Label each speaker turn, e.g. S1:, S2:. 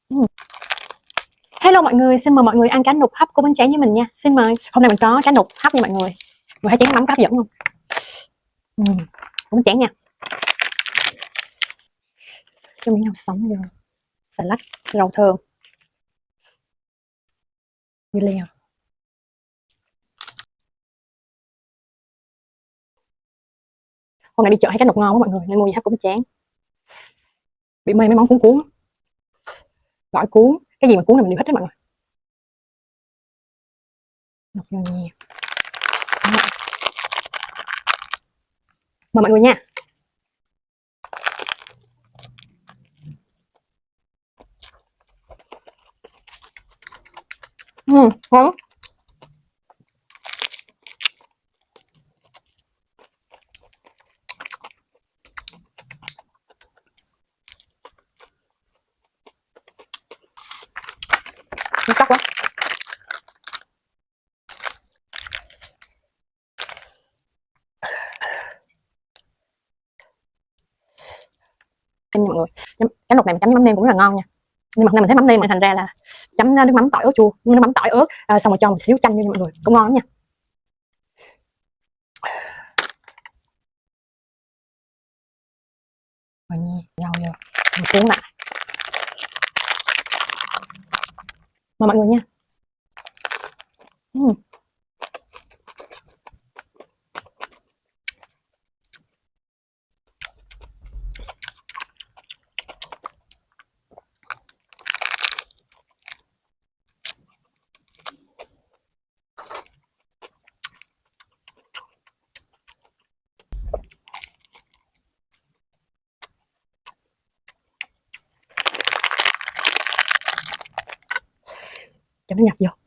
S1: Ừm. Hello mọi người, xin mời mọi người ăn cá nục hấp của bánh tráng với mình nha. Xin mời. Hôm nay mình có cá nục hấp nha mọi người. Mọi thấy chén mắm có hấp dẫn không? Của bánh tráng nha. Cho miếng nào sống vô. Xà lách, rau thơm, dưa leo. Hôm nay đi chợ thấy cá nục ngon quá mọi người nên mua gì hấp của bánh tráng. Bị mê mấy món cuốn cuốn, gỏi cuốn, cái gì mà cuốn là mình đều thích hết mọi người. Nục vô nhiều. Mời mọi người nha. Ngon. Chắc quá. Em nha mọi người. Cá nục này mình chấm với mắm nêm cũng rất là ngon nha. Nhưng mà hôm nay mình thấy mắm nêm mà thành ra là chấm nước mắm tỏi ớt chua, nước mắm tỏi ớt xong rồi cho một xíu chanh vô nha mọi người, cũng ngon lắm nha. Rồi nha, rau vô, mình cuốn lại. Mời mọi người nha. Cho nó nhập vô.